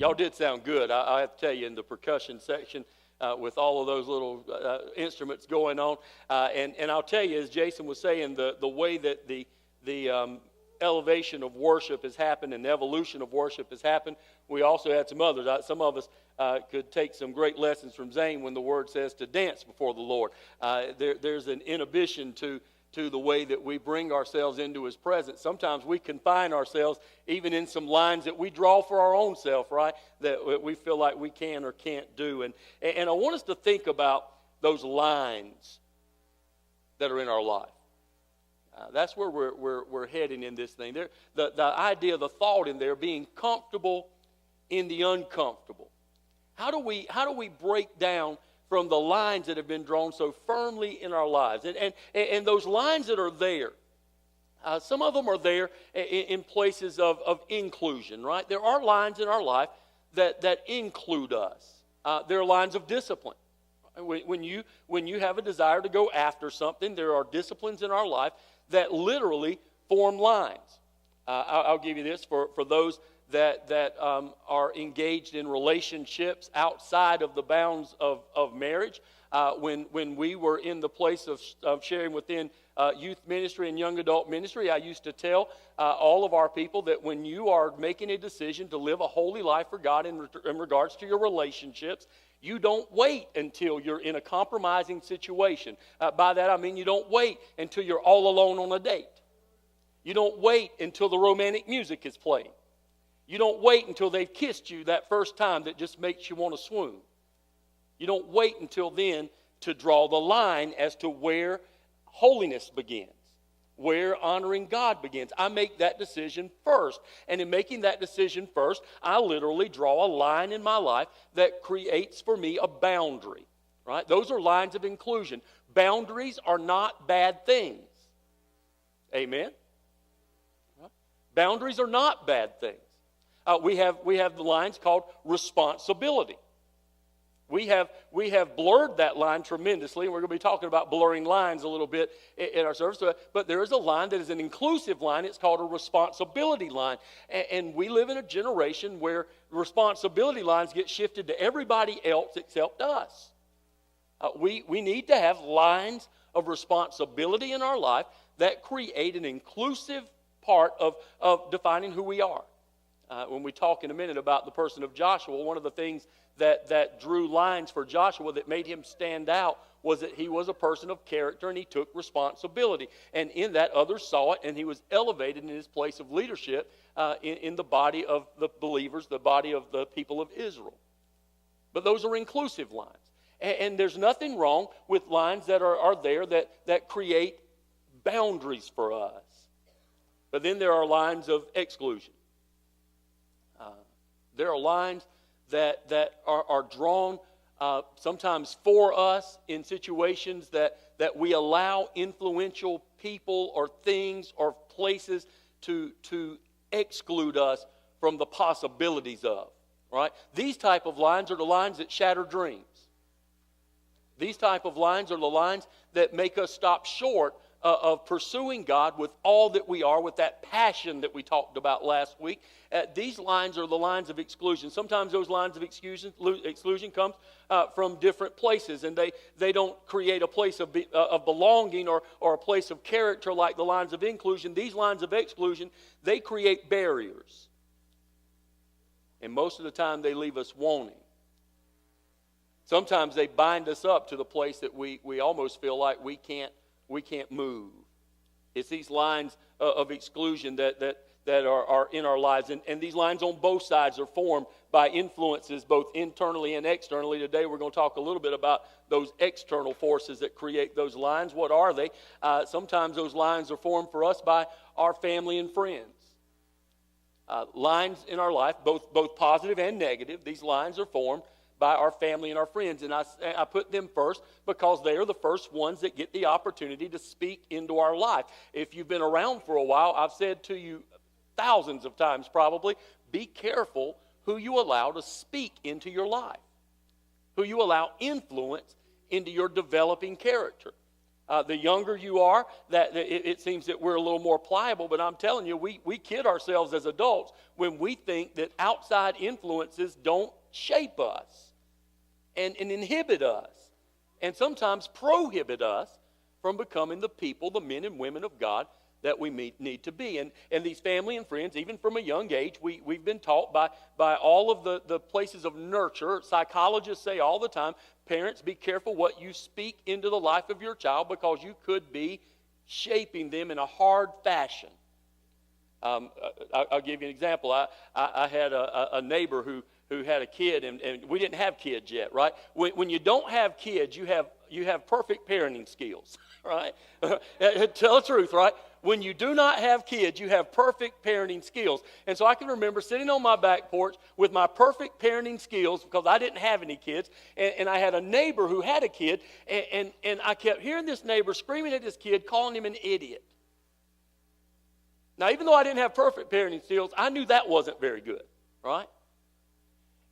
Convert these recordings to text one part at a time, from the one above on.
Y'all did sound good. I have to tell you, in the percussion section, with all of those little instruments going on. And I'll tell you, as Jason was saying, the way that the elevation of worship has happened and the evolution of worship has happened, we also had some others. Some of us could take some great lessons from Zane when the word says to dance before the Lord. There's an inhibition to the way that we bring ourselves into His presence. Sometimes we confine ourselves even in some lines that we draw for our own self, right? That we feel like we can or can't do. And I want us to think about those lines that are in our life. That's where we're heading in this thing. The idea, the thought in there, being comfortable in the uncomfortable. How do we break down from the lines that have been drawn so firmly in our lives? And those lines that are there, some of them are there in places of inclusion, right? There are lines in our life that include us. There are lines of discipline. When you have a desire to go after something, there are disciplines in our life that literally form lines. I'll give you this for those that are engaged in relationships outside of the bounds of marriage. When we were in the place of sharing within youth ministry and young adult ministry, I used to tell all of our people that when you are making a decision to live a holy life for God in regards to your relationships, you don't wait until you're in a compromising situation. By that I mean you don't wait until you're all alone on a date. You don't wait until the romantic music is playing. You don't wait until they've kissed you that first time that just makes you want to swoon. You don't wait until then to draw the line as to where holiness begins, where honoring God begins. I make that decision first. And in making that decision first, I literally draw a line in my life that creates for me a boundary. Right? Those are lines of inclusion. Boundaries are not bad things. Amen? Right? Boundaries are not bad things. We have the lines called responsibility. We have blurred that line tremendously, and we're going to be talking about blurring lines a little bit in our service. But there is a line that is an inclusive line. It's called a responsibility line. And we live in a generation where responsibility lines get shifted to everybody else except us. We need to have lines of responsibility in our life that create an inclusive part of defining who we are. When we talk in a minute about the person of Joshua, one of the things that drew lines for Joshua that made him stand out was that he was a person of character and he took responsibility. And in that, others saw it, and he was elevated in his place of leadership in the body of the believers, the body of the people of Israel. But those are inclusive lines. And there's nothing wrong with lines that are there that create boundaries for us. But then there are lines of exclusion. There are lines that are drawn sometimes for us in situations that we allow influential people or things or places to exclude us from the possibilities of. Right? These type of lines are the lines that shatter dreams. These type of lines are the lines that make us stop short of pursuing God with all that we are, with that passion that we talked about last week. These lines are the lines of exclusion. Sometimes those lines of exclusion comes from different places, and they don't create a place of belonging or a place of character like the lines of inclusion. These lines of exclusion, they create barriers. And most of the time they leave us wanting. Sometimes they bind us up to the place that we almost feel like we can't move. It's these lines of exclusion that are in our lives. And these lines on both sides are formed by influences both internally and externally. Today we're going to talk a little bit about those external forces that create those lines. What are they? Sometimes those lines are formed for us by our family and friends. Lines in our life, both positive and negative, these lines are formed by our family and our friends. And I put them first because they are the first ones that get the opportunity to speak into our life. If you've been around for a while, I've said to you thousands of times probably, be careful who you allow to speak into your life, who you allow influence into your developing character. The younger you are, it seems that we're a little more pliable, but I'm telling you, we kid ourselves as adults when we think that outside influences don't shape us and inhibit us and sometimes prohibit us from becoming the people, the men and women of God that we need to be. And these family and friends, even from a young age, we've been taught by all of the places of nurture. Psychologists say all the time, parents, be careful what you speak into the life of your child because you could be shaping them in a hard fashion. I'll give you an example. I had a neighbor who had a kid, and we didn't have kids yet, right? When you don't have kids, you have perfect parenting skills, right? Tell the truth, right? When you do not have kids, you have perfect parenting skills. And so I can remember sitting on my back porch with my perfect parenting skills because I didn't have any kids. And I had a neighbor who had a kid. And I kept hearing this neighbor screaming at his kid, calling him an idiot. Now, even though I didn't have perfect parenting skills, I knew that wasn't very good, right?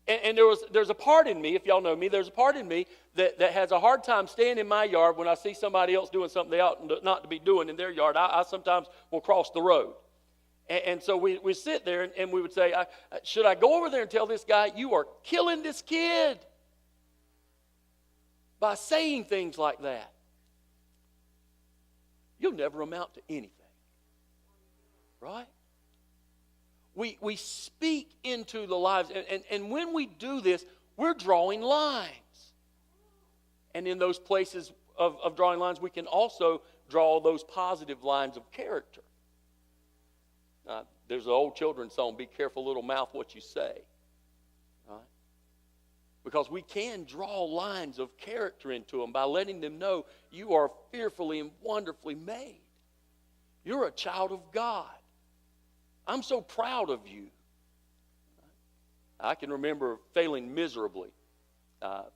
And there's a part in me, if y'all know me, there's a part in me that has a hard time staying in my yard when I see somebody else doing something they ought not to be doing in their yard. I sometimes will cross the road. And so we sit there and we would say, should I go over there and tell this guy, you are killing this kid by saying things like that? You'll never amount to anything, right? We speak into the lives, and when we do this, we're drawing lines. And in those places of drawing lines, we can also draw those positive lines of character. There's an old children's song, be careful, little mouth, what you say. Right? Because we can draw lines of character into them by letting them know you are fearfully and wonderfully made. You're a child of God. I'm so proud of you. I can remember failing miserably.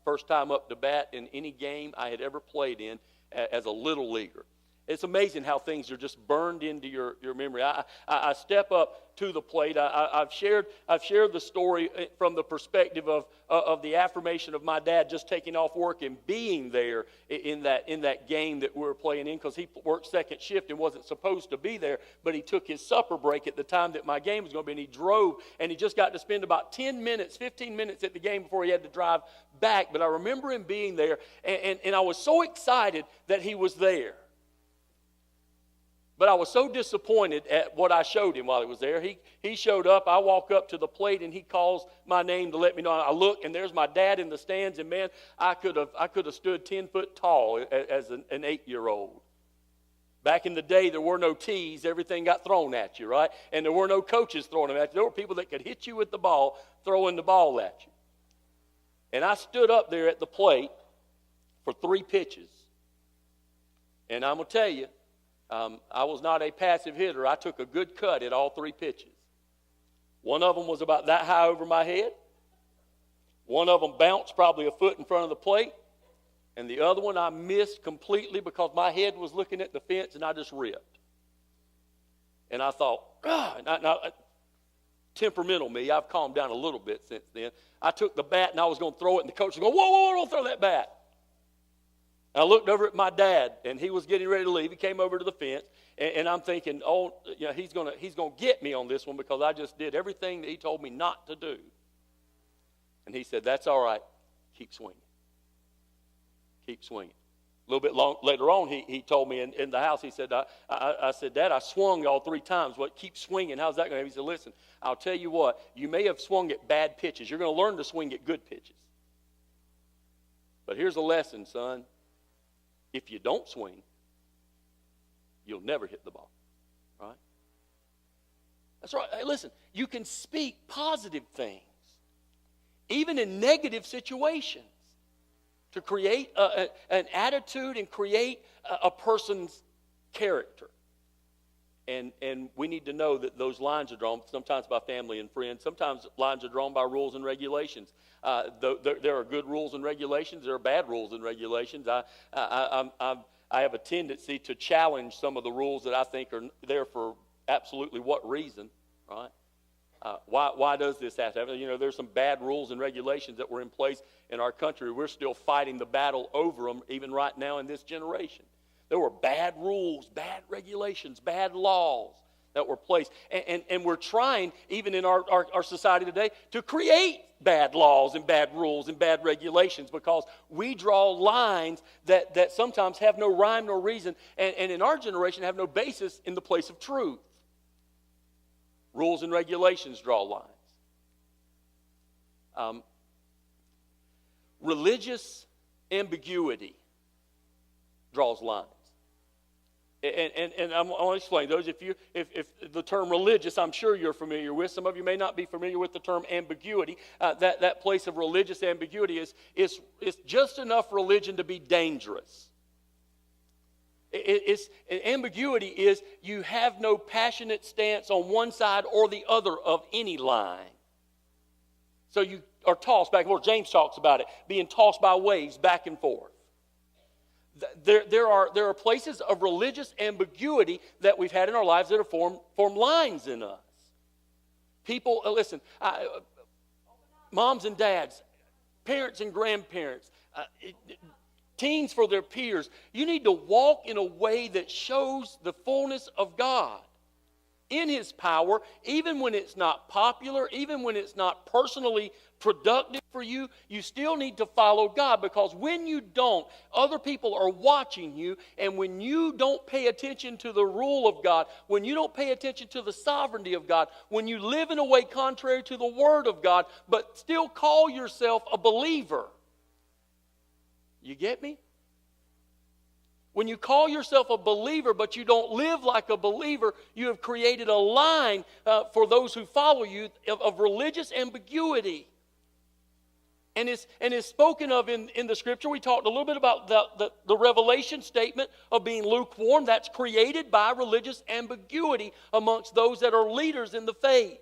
First time up to bat in any game I had ever played in as a little leaguer. It's amazing how things are just burned into your memory. I step up to the plate. I've shared the story from the perspective of the affirmation of my dad just taking off work and being there in that game that we were playing in, because he worked second shift and wasn't supposed to be there, but he took his supper break at the time that my game was going to be, and he drove, and he just got to spend about 10 minutes, 15 minutes at the game before he had to drive back. But I remember him being there, and I was so excited that he was there. But I was so disappointed at what I showed him while he was there. He showed up, I walk up to the plate, and he calls my name to let me know. I look, and there's my dad in the stands, and man, I could have stood 10 foot tall as an 8-year-old. Back in the day, there were no tees. Everything got thrown at you, right? And there were no coaches throwing them at you. There were people that could hit you with the ball, throwing the ball at you. And I stood up there at the plate for 3 pitches. And I'm going to tell you, I was not a passive hitter. I took a good cut at all 3 pitches. One of them was about that high over my head. One of them bounced probably a foot in front of the plate. And the other one I missed completely because my head was looking at the fence and I just ripped. And I thought, now, temperamental me, I've calmed down a little bit since then. I took the bat and I was going to throw it, and the coach was going, whoa, don't throw that bat. I looked over at my dad, and he was getting ready to leave. He came over to the fence, and I'm thinking, he's going to get me on this one because I just did everything that he told me not to do. And he said, that's all right. Keep swinging. Keep swinging. A little bit later on, he told me in the house, he said, I said, Dad, I swung all 3 times. What? Keep swinging. How's that going to happen? He said, listen, I'll tell you what. You may have swung at bad pitches. You're going to learn to swing at good pitches. But here's a lesson, son. If you don't swing, you'll never hit the ball, right? That's right. Hey, listen, you can speak positive things, even in negative situations, to create an attitude and create a person's character. And we need to know that those lines are drawn sometimes by family and friends. Sometimes lines are drawn by rules and regulations. There are good rules and regulations. There are bad rules and regulations. I have a tendency to challenge some of the rules that I think are there for absolutely what reason, right? Why does this have to happen? You know, there's some bad rules and regulations that were in place in our country. We're still fighting the battle over them even right now in this generation. There were bad rules, bad regulations, bad laws that were placed. And we're trying, even in our society today, to create bad laws and bad rules and bad regulations because we draw lines that sometimes have no rhyme nor reason and in our generation have no basis in the place of truth. Rules and regulations draw lines. Religious ambiguity draws lines. And I want to explain those. If the term religious, I'm sure you're familiar with. Some of you may not be familiar with the term ambiguity. That place of religious ambiguity is just enough religion to be dangerous. Ambiguity is you have no passionate stance on one side or the other of any line. So you are tossed back and forth. James talks about it, being tossed by waves back and forth. There are places of religious ambiguity that we've had in our lives that have formed lines in us. People, listen, moms and dads, parents and grandparents, teens for their peers, you need to walk in a way that shows the fullness of God in His power, even when it's not popular, even when it's not personally productive for you, you still need to follow God, because when you don't, other people are watching you, and when you don't pay attention to the rule of God, when you don't pay attention to the sovereignty of God, when you live in a way contrary to the Word of God, but still call yourself a believer. You get me? When you call yourself a believer, but you don't live like a believer, you have created a line for those who follow you of religious ambiguity. And it's spoken of in the Scripture. We talked a little bit about the revelation statement of being lukewarm. That's created by religious ambiguity amongst those that are leaders in the faith.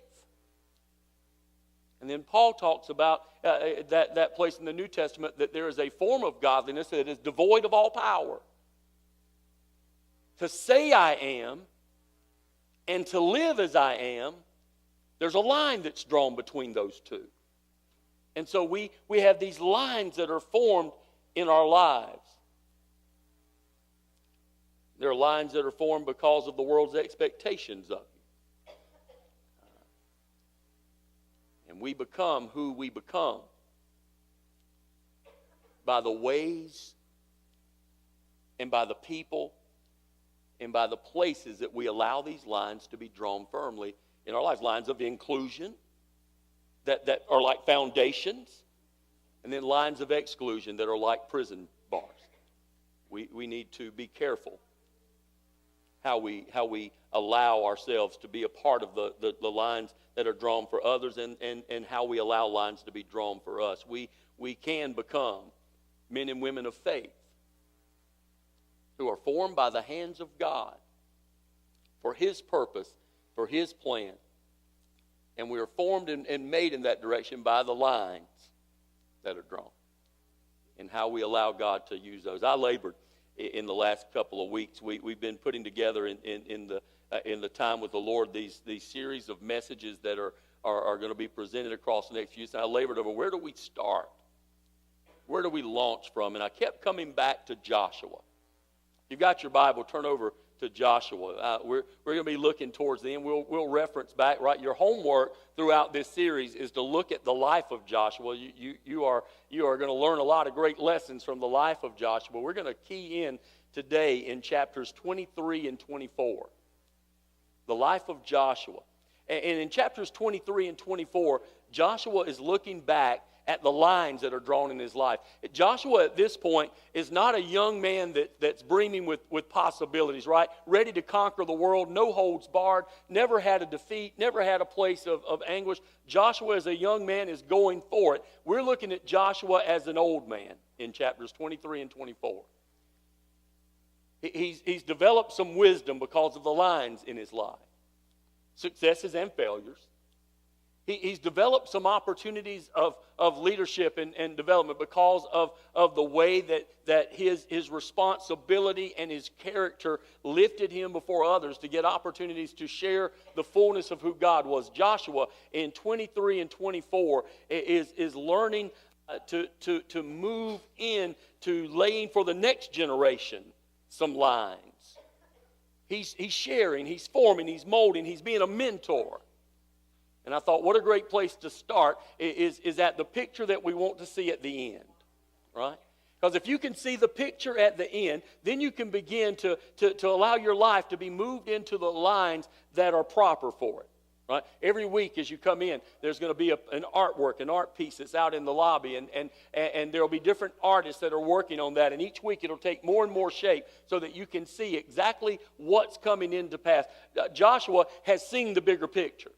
And then Paul talks about that place in the New Testament that there is a form of godliness that is devoid of all power. To say I am and to live as I am, there's a line that's drawn between those two. And so we have these lines that are formed in our lives. There are lines that are formed because of the world's expectations of you. And we become who we become by the ways and by the people and by the places that we allow these lines to be drawn firmly in our lives. Lines of inclusion that are like foundations, and then lines of exclusion that are like prison bars. We need to be careful how we allow ourselves to be a part of the lines that are drawn for others, and how we allow lines to be drawn for us. We can become men and women of faith who are formed by the hands of God for His purpose, for His plan. And we are formed and made in that direction by the lines that are drawn and how we allow God to use those. I labored in the last couple of weeks. We've been putting together in the time with the Lord these series of messages that are going to be presented across the next few years. And I labored over where do we start? Where do we launch from? And I kept coming back to Joshua. If you've got your Bible, turn over to Joshua. We're going to be looking towards the end. We'll reference back, right? Your homework throughout this series is to look at the life of Joshua. You are going to learn a lot of great lessons from the life of Joshua. We're going to key in today in chapters 23 and 24. The life of Joshua. And in chapters 23 and 24, Joshua is looking back at the lines that are drawn in his life. Joshua at this point is not a young man that's brimming with possibilities, right? Ready to conquer the world, no holds barred, never had a defeat, never had a place of anguish. Joshua as a young man is going for it. We're looking at Joshua as an old man in chapters 23 and 24. He's developed some wisdom because of the lines in his life. Successes and failures. He's developed some opportunities of leadership and development because of the way that his responsibility and his character lifted him before others to get opportunities to share the fullness of who God was. Joshua in 23 and 24 is learning to move in to laying for the next generation some lines. He's sharing, he's forming, he's molding, he's being a mentor. And I thought, what a great place to start is at the picture that we want to see at the end, right? Because if you can see the picture at the end, then you can begin to allow your life to be moved into the lines that are proper for it, right? Every week as you come in, there's going to be an artwork, an art piece that's out in the lobby, and there will be different artists that are working on that, and each week it'll take more and more shape so that you can see exactly what's coming into pass. Joshua has seen the bigger picture.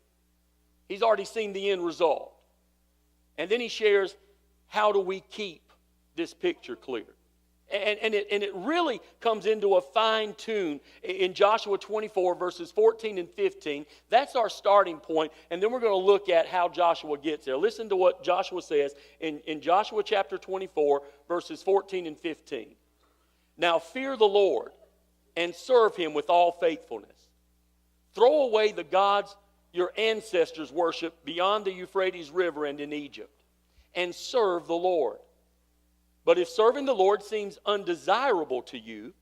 He's already seen the end result. And then he shares, how do we keep this picture clear? And it really comes into a fine tune in Joshua 24, verses 14 and 15. That's our starting point, and then we're going to look at how Joshua gets there. Listen to what Joshua says in Joshua chapter 24, verses 14 and 15. Now fear the Lord and serve him with all faithfulness. Throw away the gods your ancestors worshiped beyond the Euphrates River and in Egypt, and serve the Lord. But if serving the Lord seems undesirable to you,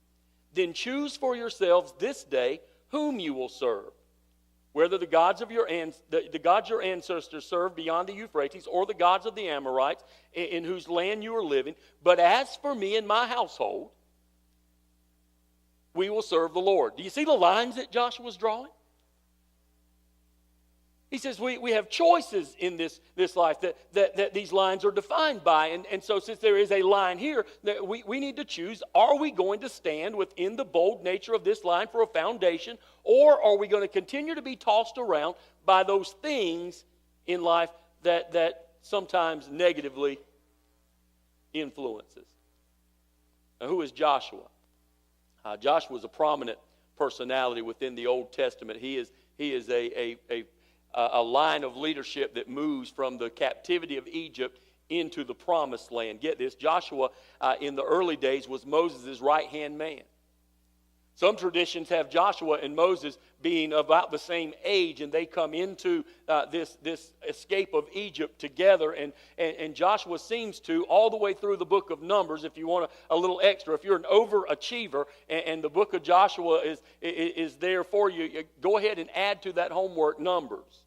then choose for yourselves this day whom you will serve, whether the gods of your ancestors served beyond the Euphrates, or the gods of the Amorites in whose land you are living. But as for me and my household, we will serve the Lord. Do you see the lines that Joshua's drawing? He says we have choices in this life that these lines are defined by. And so since there is a line here, that we need to choose, are we going to stand within the bold nature of this line for a foundation, or are we going to continue to be tossed around by those things in life that sometimes negatively influences? Now, who is Joshua? Joshua is a prominent personality within the Old Testament. He is a line of leadership that moves from the captivity of Egypt into the promised land. Get this, Joshua in the early days was Moses' right-hand man. Some traditions have Joshua and Moses being about the same age, and they come into this escape of Egypt together, and Joshua seems to, all the way through the book of Numbers, if you want a little extra, if you're an overachiever, and the book of Joshua is there for you, go ahead and add to that homework Numbers.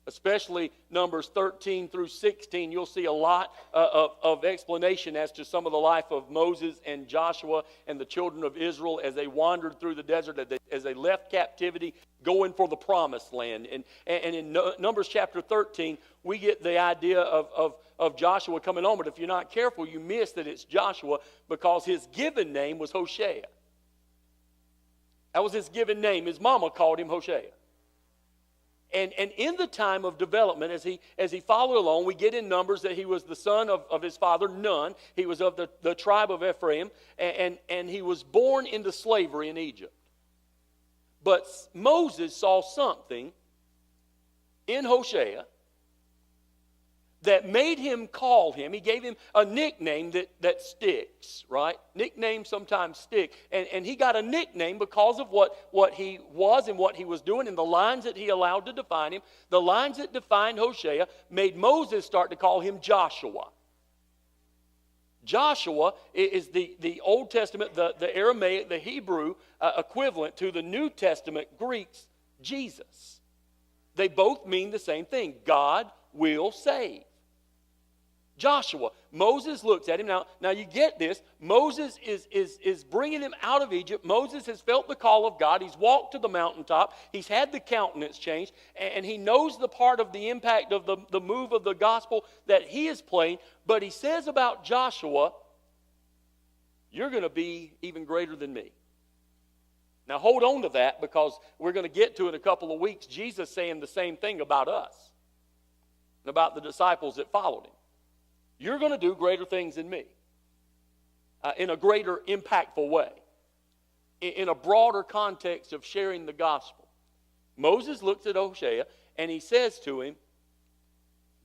Especially Numbers 13 through 16, you'll see a lot of explanation as to some of the life of Moses and Joshua and the children of Israel as they wandered through the desert, as they left captivity, going for the promised land. And in Numbers chapter 13, we get the idea of Joshua coming on. But if you're not careful, you miss that it's Joshua, because his given name was Hoshea. That was his given name. His mama called him Hoshea. And in the time of development, as he followed along, we get in Numbers that he was the son of his father Nun. He was of the tribe of Ephraim, and he was born into slavery in Egypt. But Moses saw something in Hoshea that made him call him. He gave him a nickname that sticks, right? Nicknames sometimes stick. And he got a nickname because of what he was and what he was doing and the lines that he allowed to define him. The lines that defined Hoshea made Moses start to call him Joshua. Joshua is the Old Testament, the Aramaic, the Hebrew equivalent to the New Testament Greek's Jesus. They both mean the same thing. God will save. Joshua, Moses looks at him. Now you get this. Moses is bringing him out of Egypt. Moses has felt the call of God. He's walked to the mountaintop. He's had the countenance changed. And he knows the part of the impact of the move of the gospel that he is playing. But he says about Joshua, you're going to be even greater than me. Now hold on to that, because we're going to get to in a couple of weeks Jesus saying the same thing about us and about the disciples that followed him. You're going to do greater things than me in a greater impactful way, in a broader context of sharing the gospel. Moses looks at Hoshea and he says to him,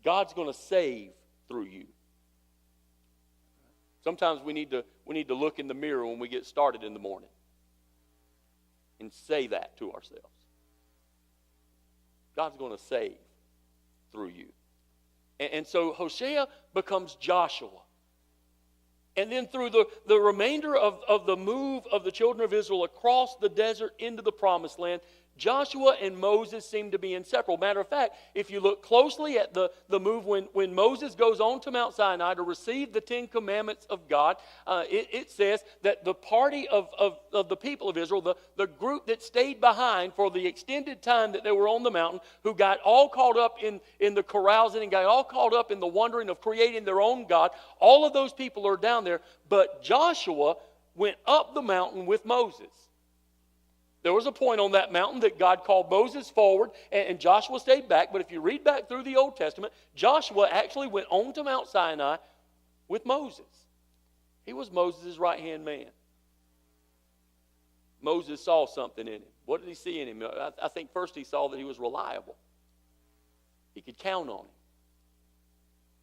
God's going to save through you. Sometimes we need to look in the mirror when we get started in the morning and say that to ourselves. God's going to save through you. And so Hoshea becomes Joshua. And then through the remainder of the move of the children of Israel across the desert into the promised land, Joshua and Moses seem to be inseparable. Matter of fact, if you look closely at the move when Moses goes on to Mount Sinai to receive the 10 Commandments of God, it says that the party of the people of Israel, the group that stayed behind for the extended time that they were on the mountain, who got all caught up in the carousing and got all caught up in the wondering of creating their own God, all of those people are down there. But Joshua went up the mountain with Moses. There was a point on that mountain that God called Moses forward and Joshua stayed back. But if you read back through the Old Testament, Joshua actually went on to Mount Sinai with Moses. He was Moses' right-hand man. Moses saw something in him. What did he see in him? I think first he saw that he was reliable. He could count on him.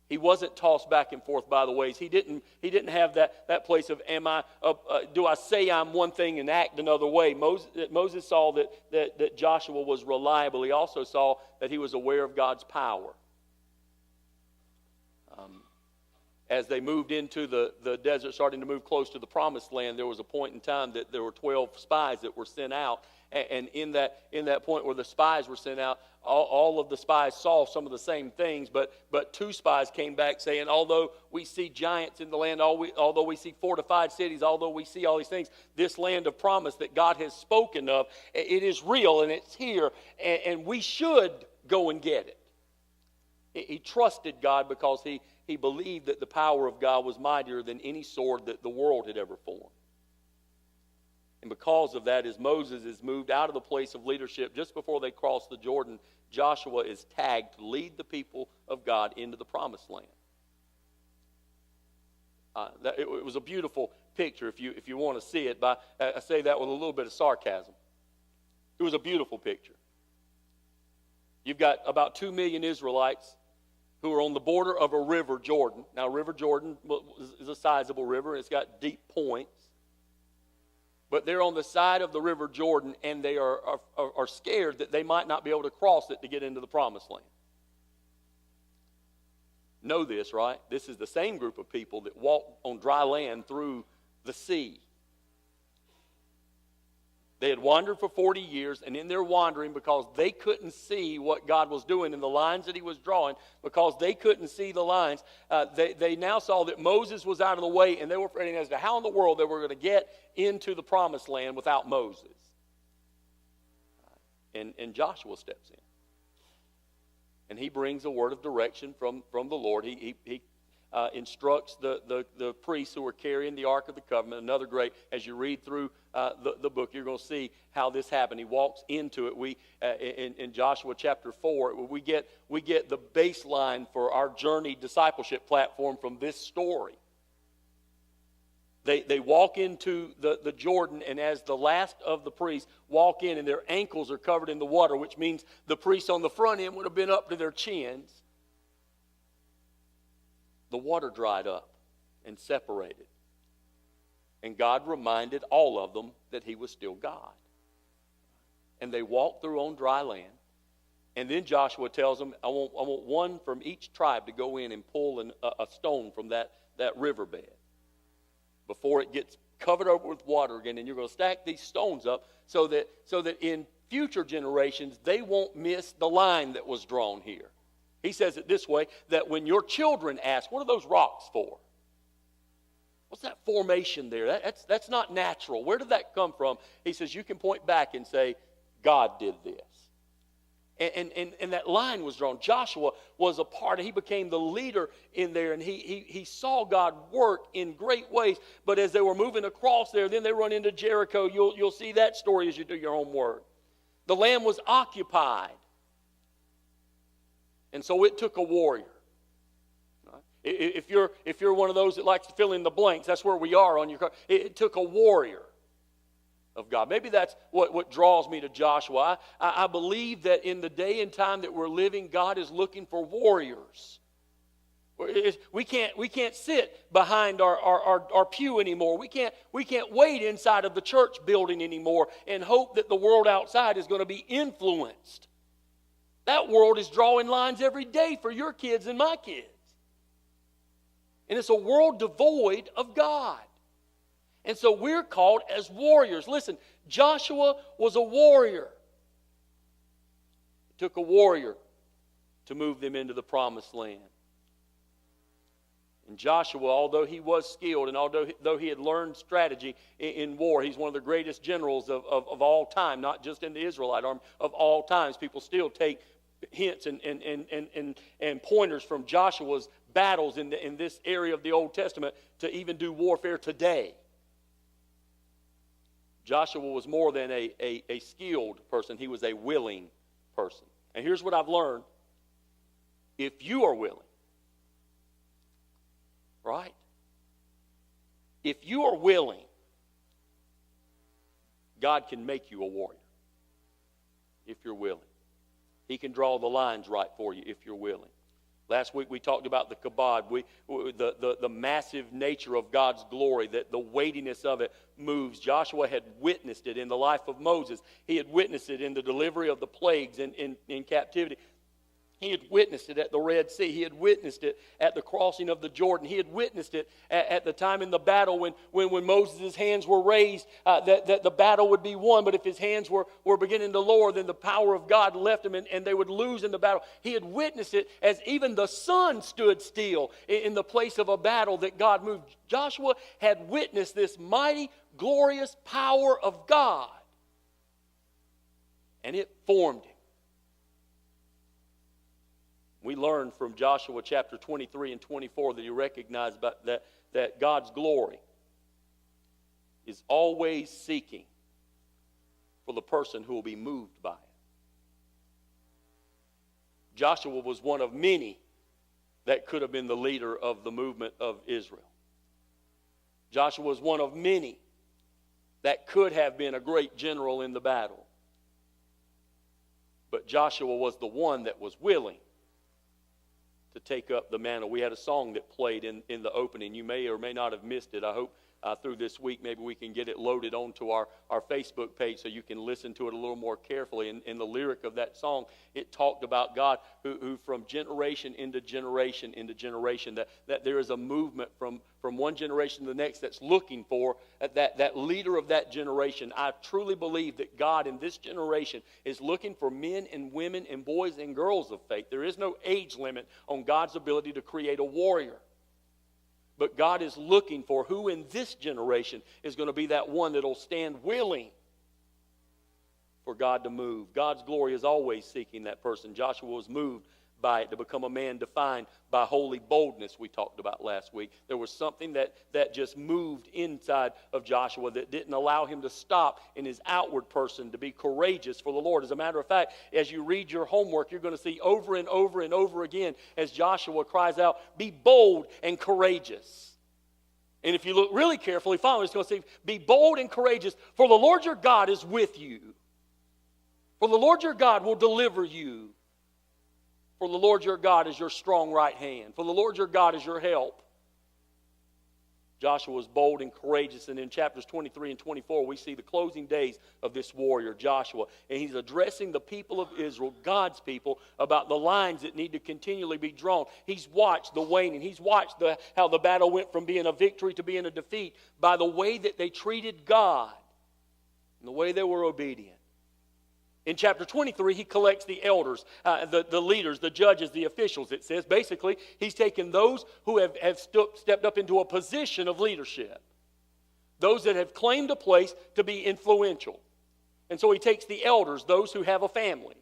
He wasn't tossed back and forth by the waves. He didn't have that place of, do I say I'm one thing and act another way? Moses saw that Joshua was reliable. He also saw that he was aware of God's power. As they moved into the desert, starting to move close to the promised land, there was a point in time that there were 12 spies that were sent out. And in that point where the spies were sent out, all of the spies saw some of the same things, but 2 spies came back saying, although we see giants in the land, although we see fortified cities, although we see all these things, this land of promise that God has spoken of, it is real and it's here, and we should go and get it. He trusted God because he believed that the power of God was mightier than any sword that the world had ever formed. And because of that, as Moses is moved out of the place of leadership just before they cross the Jordan, Joshua is tagged to lead the people of God into the promised land. It was a beautiful picture if you want to see it. I say that with a little bit of sarcasm. It was a beautiful picture. You've got about 2 million Israelites who are on the border of a river, Jordan. Now, River Jordan is a sizable river, and it's got deep points. But they're on the side of the River Jordan, and they are scared that they might not be able to cross it to get into the promised land. Know this, right? This is the same group of people that walked on dry land through the sea. They had wandered for 40 years, and in their wandering, because they couldn't see what God was doing in the lines that he was drawing, because they couldn't see the lines, they now saw that Moses was out of the way, and they were fretting as to how in the world they were going to get into the promised land without Moses. And Joshua steps in. And he brings a word of direction from the Lord. He instructs the priests who are carrying the Ark of the Covenant. Another great, as you read through the book, you're going to see how this happened. He walks into it. In Joshua chapter 4, we get the baseline for our journey discipleship platform from this story. They walk into the Jordan, and as the last of the priests walk in, and their ankles are covered in the water, which means the priests on the front end would have been up to their chins, the water dried up and separated. And God reminded all of them that he was still God. And they walked through on dry land. And then Joshua tells them, I want one from each tribe to go in and pull a stone from that riverbed before it gets covered over with water again. And you're going to stack these stones up so that in future generations they won't miss the line that was drawn here. He says it this way, that when your children ask, what are those rocks for? What's that formation there? That's not natural. Where did that come from? He says you can point back and say, God did this. And that line was drawn. Joshua was a part, he became the leader in there, and he saw God work in great ways. But as they were moving across there, then they run into Jericho. You'll see that story as you do your homework. The land was occupied. And so it took a warrior. If you're one of those that likes to fill in the blanks, that's where we are on your card. It took a warrior of God. Maybe that's what draws me to Joshua. I believe that in the day and time that we're living, God is looking for warriors. We can't sit behind our pew anymore. We can't wait inside of the church building anymore and hope that the world outside is going to be influenced. That world is drawing lines every day for your kids and my kids. And it's a world devoid of God. And so we're called as warriors. Listen, Joshua was a warrior. It took a warrior to move them into the promised land. And Joshua, although he was skilled and although he had learned strategy in war, he's one of the greatest generals of all time, not just in the Israelite army, of all times. People still take hints and pointers from Joshua's battles in this area of the Old Testament to even do warfare today. Joshua was more than a skilled person. He was a willing person. And here's what I've learned. If you are willing, right? If you are willing, God can make you a warrior. If you're willing. He can draw the lines right for you if you're willing. Last week we talked about the kabod, the massive nature of God's glory, that the weightiness of it moves. Joshua had witnessed it in the life of Moses. He had witnessed it in the delivery of the plagues in captivity. He had witnessed it at the Red Sea. He had witnessed it at the crossing of the Jordan. He had witnessed it at the time in the battle when Moses' hands were raised, that the battle would be won. But if his hands were beginning to lower, then the power of God left him and they would lose in the battle. He had witnessed it as even the sun stood still in the place of a battle that God moved. Joshua had witnessed this mighty, glorious power of God. And it formed him. We learn from Joshua chapter 23 and 24 that he recognized that God's glory is always seeking for the person who will be moved by it. Joshua was one of many that could have been the leader of the movement of Israel. Joshua was one of many that could have been a great general in the battle. But Joshua was the one that was willing to take up the mantle. We had a song that played in the opening. You may or may not have missed it. I hope through this week maybe we can get it loaded onto our Facebook page so you can listen to it a little more carefully. In the lyric of that song, it talked about God who from generation into generation that there is a movement from one generation to the next that's looking for that leader of that generation. I truly believe that God in this generation is looking for men and women and boys and girls of faith. There is no age limit on God's ability to create a warrior. But God is looking for who in this generation is going to be that one that will stand willing for God to move. God's glory is always seeking that person. Joshua was moved by it to become a man defined by holy boldness, we talked about last week. There was something that just moved inside of Joshua that didn't allow him to stop in his outward person to be courageous for the Lord. As a matter of fact, as you read your homework, you're going to see over and over and over again as Joshua cries out, be bold and courageous. And if you look really carefully, finally it's going to say, be bold and courageous, for the Lord your God is with you. For the Lord your God will deliver you. For the Lord your God is your strong right hand. For the Lord your God is your help. Joshua was bold and courageous, and in chapters 23 and 24, we see the closing days of this warrior, Joshua. And he's addressing the people of Israel, God's people, about the lines that need to continually be drawn. He's watched the waning. He's watched how the battle went from being a victory to being a defeat by the way that they treated God and the way they were obedient. In chapter 23, he collects the elders, the leaders, the judges, the officials. It says basically he's taken those who have stepped up into a position of leadership, those that have claimed a place to be influential. And so he takes the elders, those who have a family,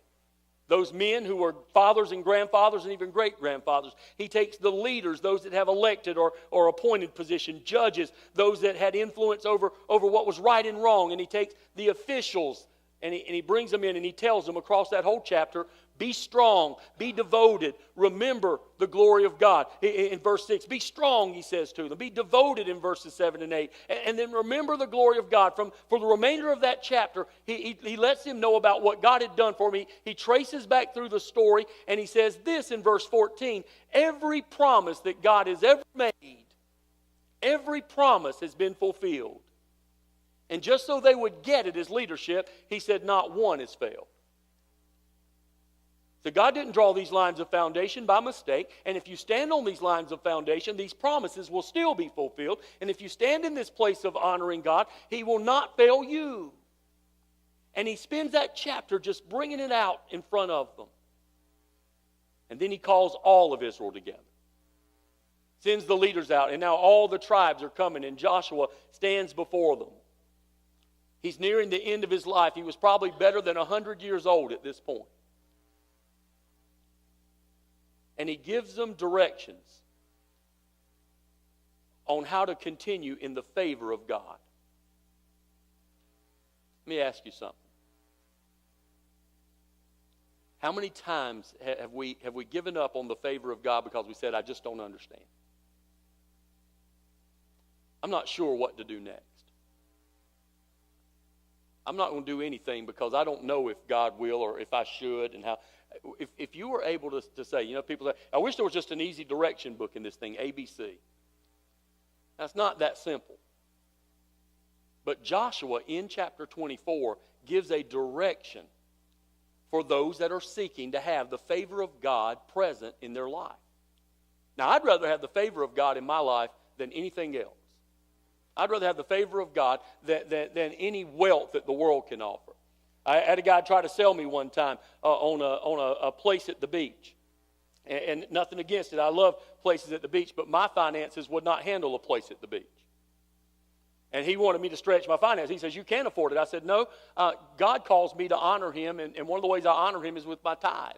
those men who are fathers and grandfathers and even great-grandfathers. He takes the leaders, those that have elected or appointed position, judges, those that had influence over what was right and wrong. And he takes the officials, and he brings them in and he tells them across that whole chapter, be strong, be devoted, remember the glory of God. In verse 6, be strong, he says to them. Be devoted in verses 7 and 8. And then remember the glory of God. For the remainder of that chapter, he lets him know about what God had done for me. He traces back through the story and he says this in verse 14, every promise that God has ever made, every promise has been fulfilled. And just so they would get it as leadership, he said not one has failed. So God didn't draw these lines of foundation by mistake. And if you stand on these lines of foundation, these promises will still be fulfilled. And if you stand in this place of honoring God, He will not fail you. And He spends that chapter just bringing it out in front of them. And then He calls all of Israel together. Sends the leaders out. And now all the tribes are coming. And Joshua stands before them. He's nearing the end of his life. He was probably better than 100 years old at this point. And he gives them directions on how to continue in the favor of God. Let me ask you something. How many times have we given up on the favor of God because we said, I just don't understand? I'm not sure what to do next. I'm not going to do anything because I don't know if God will or if I should and how. If you were able to say, people say, I wish there was just an easy direction book in this thing, ABC. That's not that simple. But Joshua in chapter 24 gives a direction for those that are seeking to have the favor of God present in their life. Now, I'd rather have the favor of God in my life than anything else. I'd rather have the favor of God than any wealth that the world can offer. I had a guy try to sell me one time on a place at the beach. And nothing against it. I love places at the beach, but my finances would not handle a place at the beach. And he wanted me to stretch my finances. He says, you can't afford it. I said, no, God calls me to honor Him, and one of the ways I honor Him is with my tithe.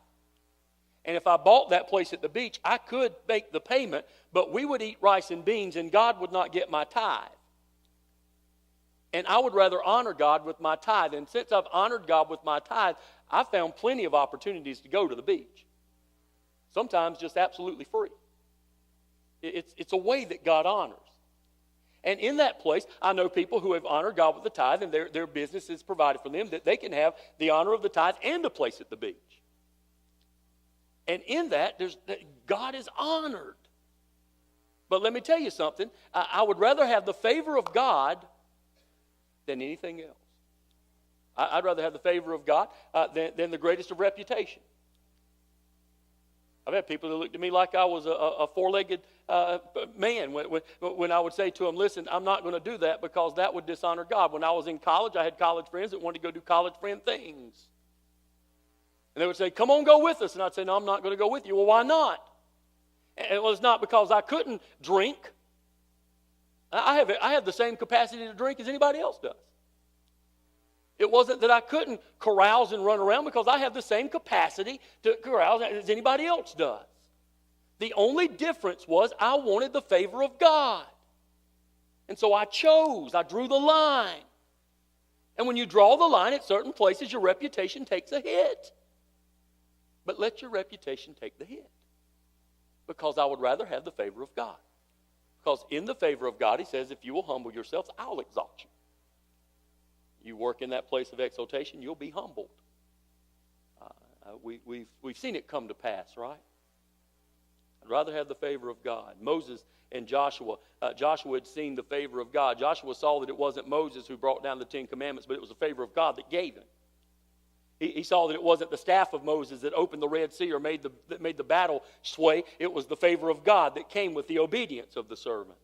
And if I bought that place at the beach, I could make the payment, but we would eat rice and beans, and God would not get my tithe. And I would rather honor God with my tithe. And since I've honored God with my tithe, I've found plenty of opportunities to go to the beach. Sometimes just absolutely free. It's a way that God honors. And in that place, I know people who have honored God with the tithe, and their business is provided for them, that they can have the honor of the tithe and a place at the beach. And in that, God is honored. But let me tell you something. I would rather have the favor of God than anything else. I'd rather have the favor of God than the greatest of reputation. I've had people that looked at me like I was a four-legged man when I would say to them, listen, I'm not going to do that because that would dishonor God. When I was in college, I had college friends that wanted to go do college friend things. And they would say, come on, go with us. And I'd say, no, I'm not going to go with you. Well, why not? And it was not because I couldn't drink. I have the same capacity to drink as anybody else does. It wasn't that I couldn't carouse and run around because I have the same capacity to carouse as anybody else does. The only difference was I wanted the favor of God. And so I drew the line. And when you draw the line at certain places, your reputation takes a hit. But let your reputation take the hit. Because I would rather have the favor of God. Because in the favor of God, He says, if you will humble yourselves, I'll exalt you. You work in that place of exaltation, you'll be humbled. We've seen it come to pass, right? I'd rather have the favor of God. Moses and Joshua. Joshua had seen the favor of God. Joshua saw that it wasn't Moses who brought down the 10 Commandments, but it was the favor of God that gave him. He saw that it wasn't the staff of Moses that opened the Red Sea or that made the battle sway. It was the favor of God that came with the obedience of the servant.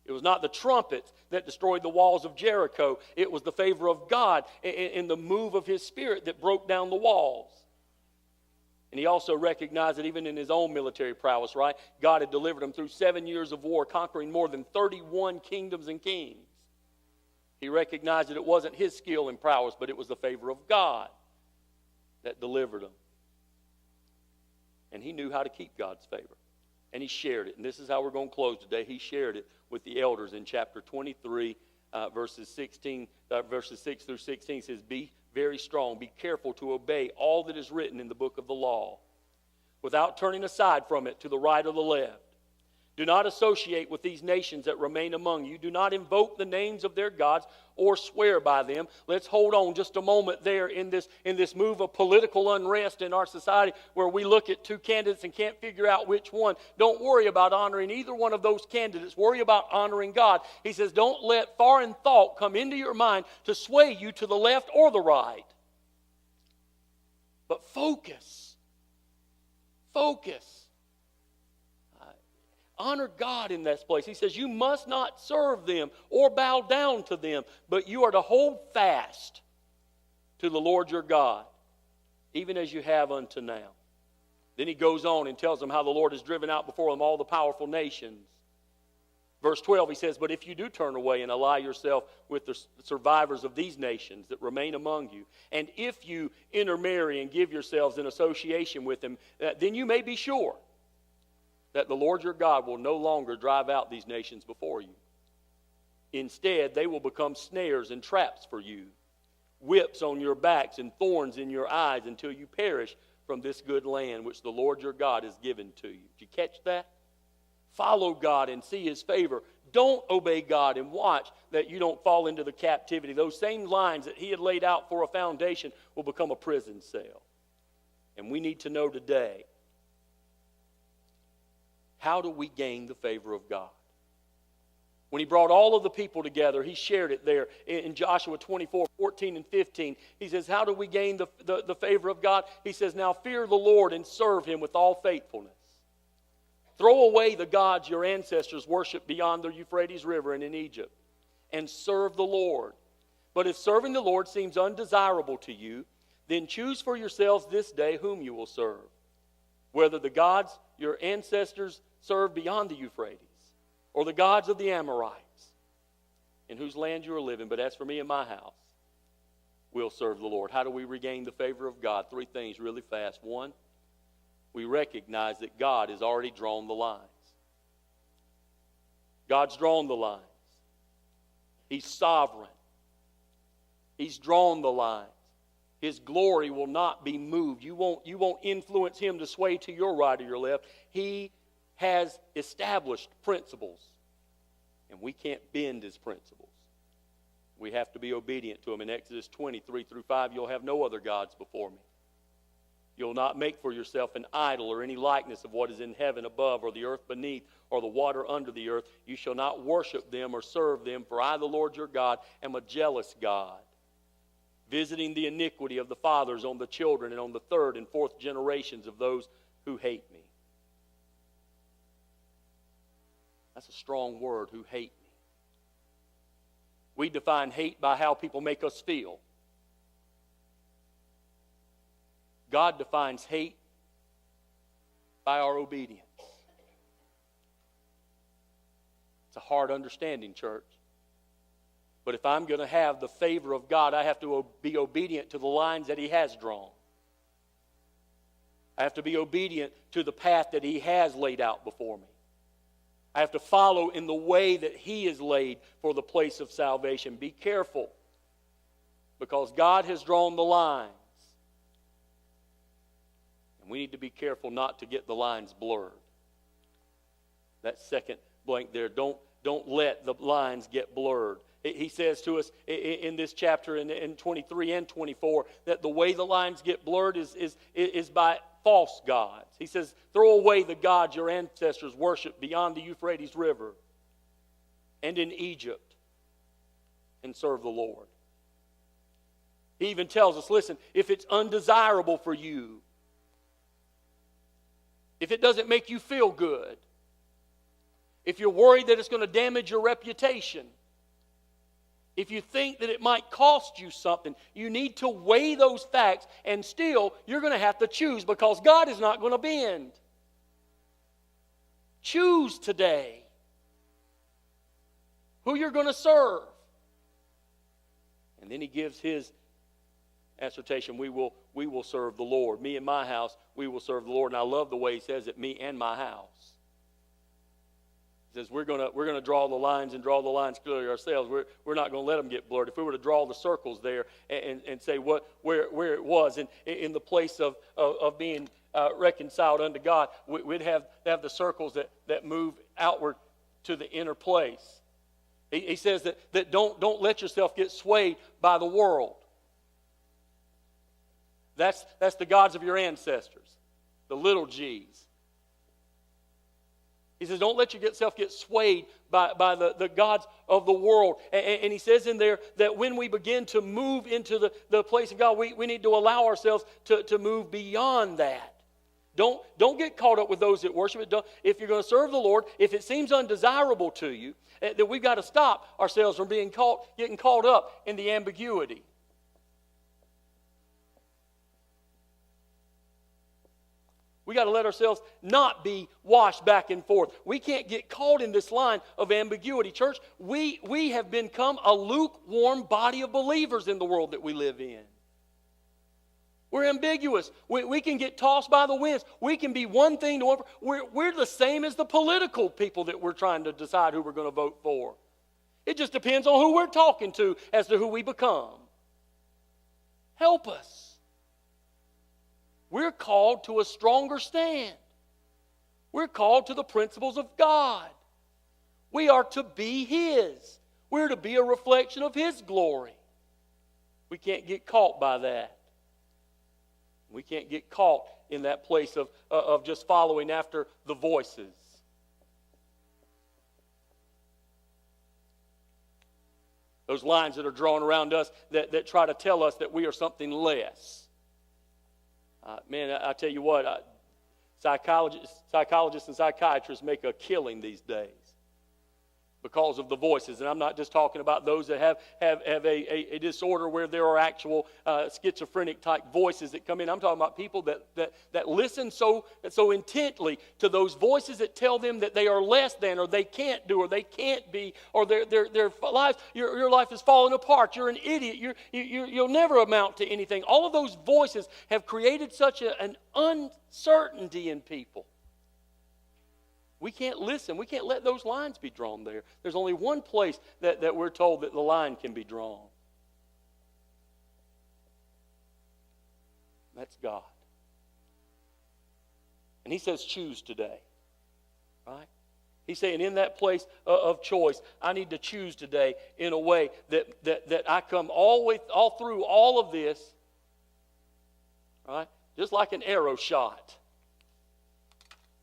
It was not the trumpets that destroyed the walls of Jericho. It was the favor of God in the move of His Spirit that broke down the walls. And he also recognized that even in his own military prowess, right, God had delivered him through 7 years of war, conquering more than 31 kingdoms and kings. He recognized that it wasn't his skill and prowess, but it was the favor of God that delivered him. And he knew how to keep God's favor. And he shared it. And this is how we're going to close today. He shared it with the elders in chapter 23, verses 6 through 16. It says, be very strong, be careful to obey all that is written in the book of the law, without turning aside from it to the right or the left. Do not associate with these nations that remain among you. Do not invoke the names of their gods or swear by them. Let's hold on just a moment there in this move of political unrest in our society where we look at two candidates and can't figure out which one. Don't worry about honoring either one of those candidates. Worry about honoring God. He says, don't let foreign thought come into your mind to sway you to the left or the right. But focus focus. Honor God in that place. He says you must not serve them or bow down to them, but you are to hold fast to the Lord your God, even as you have unto now. Then he goes on and tells them how the Lord has driven out before them all the powerful nations. Verse 12, he says, but if you do turn away and ally yourself with the survivors of these nations that remain among you, and if you intermarry and give yourselves in association with them, then you may be sure that the Lord your God will no longer drive out these nations before you. Instead, they will become snares and traps for you, whips on your backs and thorns in your eyes until you perish from this good land which the Lord your God has given to you. Did you catch that? Follow God and see His favor. Don't obey God and watch that you don't fall into the captivity. Those same lines that He had laid out for a foundation will become a prison cell. And we need to know today, how do we gain the favor of God? When He brought all of the people together, He shared it there in Joshua 24, 14 and 15. He says, how do we gain the favor of God? He says, now fear the Lord and serve Him with all faithfulness. Throw away the gods your ancestors worshiped beyond the Euphrates River and in Egypt, and serve the Lord. But if serving the Lord seems undesirable to you, then choose for yourselves this day whom you will serve, whether the gods your ancestors served beyond the Euphrates, or the gods of the Amorites, in whose land you are living. But as for me and my house, we'll serve the Lord. How do we regain the favor of God? 3 things really fast. 1, we recognize that God has already drawn the lines. God's drawn the lines. He's sovereign. He's drawn the lines. His glory will not be moved. You won't influence Him to sway to your right or your left. He has established principles, and we can't bend His principles. We have to be obedient to Him. In Exodus 23 through 5, you'll have no other gods before me. You'll not make for yourself an idol or any likeness of what is in heaven above or the earth beneath or the water under the earth. You shall not worship them or serve them, for I, the Lord your God, am a jealous God, visiting the iniquity of the fathers on the children and on the 3rd and 4th generations of those who hate me. That's a strong word, who hate me. We define hate by how people make us feel. God defines hate by our obedience. It's a hard understanding, church. But if I'm going to have the favor of God, I have to be obedient to the lines that He has drawn. I have to be obedient to the path that He has laid out before me. I have to follow in the way that He has laid for the place of salvation. Be careful, because God has drawn the lines. And we need to be careful not to get the lines blurred. That second blank there, don't let the lines get blurred. He says to us in this chapter in 23 and 24 that the way the lines get blurred is by false gods. He says, throw away the gods your ancestors worshiped beyond the Euphrates River and in Egypt, and serve the Lord. He even tells us, listen, if it's undesirable for you, if it doesn't make you feel good, if you're worried that it's going to damage your reputation, if you think that it might cost you something, you need to weigh those facts, and still you're going to have to choose, because God is not going to bend. Choose today who you're going to serve. And then he gives his assertion, we will serve the Lord. Me and my house, we will serve the Lord. And I love the way he says it, me and my house. He says we're going to draw the lines and draw the lines clearly ourselves. We're not going to let them get blurred. If we were to draw the circles there and say where it was in the place of being reconciled unto God, we'd have the circles that move outward to the inner place. He says that don't let yourself get swayed by the world. That's the gods of your ancestors, the little g's. He says, don't let yourself get swayed by the gods of the world. And he says in there that when we begin to move into the place of God, we need to allow ourselves to move beyond that. Don't get caught up with those that worship it. If you're going to serve the Lord, if it seems undesirable to you, that we've got to stop ourselves from getting caught up in the ambiguity. We got to let ourselves not be washed back and forth. We can't get caught in this line of ambiguity. Church, we have become a lukewarm body of believers in the world that we live in. We're ambiguous. We can get tossed by the winds. We can be one thing to one. We're the same as the political people that we're trying to decide who we're going to vote for. It just depends on who we're talking to as to who we become. Help us. We're called to a stronger stand. We're called to the principles of God. We are to be His. We're to be a reflection of His glory. We can't get caught by that. We can't get caught in that place of just following after the voices. Those lines that are drawn around us that try to tell us that we are something less. Man, I tell you what, psychologists and psychiatrists make a killing these days because of the voices. And I'm not just talking about those that have a disorder where there are actual schizophrenic type voices that come in. I'm talking about people that listen so intently to those voices that tell them that they are less than, or they can't do, or they can't be, or their lives, your life is falling apart. You're an idiot. You'll never amount to anything. All of those voices have created such an uncertainty in people. We can't listen. We can't let those lines be drawn there. There's only one place that we're told that the line can be drawn. That's God. And He says, choose today. Right? He's saying in that place of choice, I need to choose today in a way that I come all through all of this, right? Just like an arrow shot.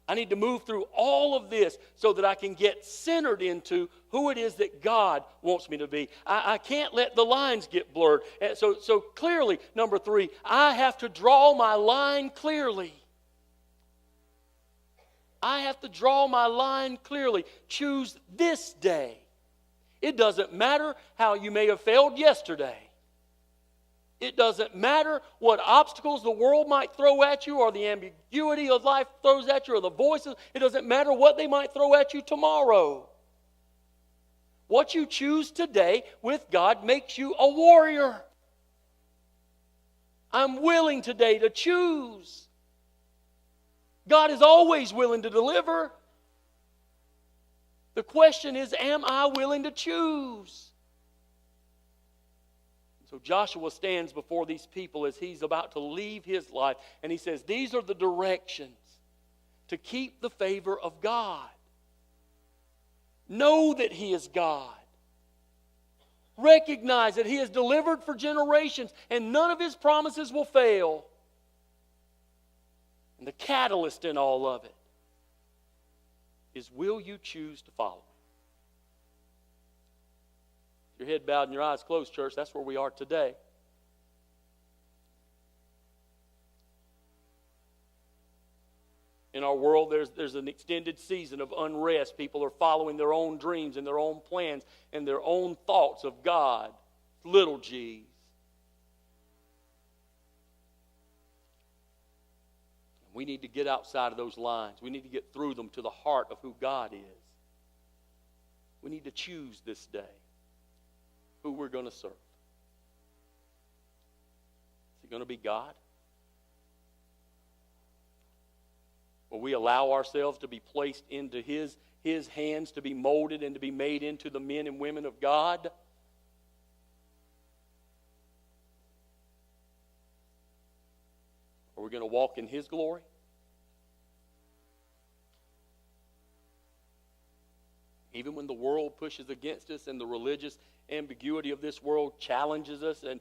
I need to move through all of this so that I can get centered into who it is that God wants me to be. I can't let the lines get blurred. So clearly, number 3, I have to draw my line clearly. I have to draw my line clearly. Choose this day. It doesn't matter how you may have failed yesterday. It doesn't matter what obstacles the world might throw at you, or the ambiguity of life throws at you, or the voices. It doesn't matter what they might throw at you tomorrow. What you choose today with God makes you a warrior. I'm willing today to choose. God is always willing to deliver. The question is, am I willing to choose? So Joshua stands before these people as he's about to leave his life, and he says, these are the directions to keep the favor of God. Know that He is God. Recognize that He has delivered for generations, and none of His promises will fail. And the catalyst in all of it is, will you choose to follow? Your head bowed and your eyes closed, church. That's where we are today. In our world, there's an extended season of unrest. People are following their own dreams and their own plans and their own thoughts of God, little g's. We need to get outside of those lines. We need to get through them to the heart of who God is. We need to choose this day who we're going to serve. Is it going to be God? Will we allow ourselves to be placed into His hands, to be molded and to be made into the men and women of God? Are we going to walk in His glory? Even when the world pushes against us and the religious ambiguity of this world challenges us, and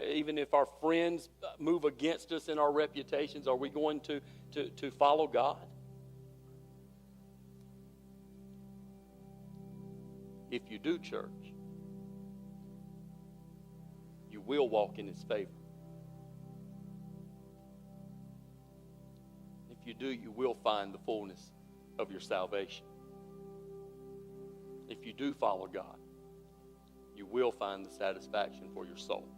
even if our friends move against us in our reputations, are we going to follow God? If you do, church, you will walk in His favor. If you do, you will find the fullness of your salvation. If you do follow God, you will find the satisfaction for your soul.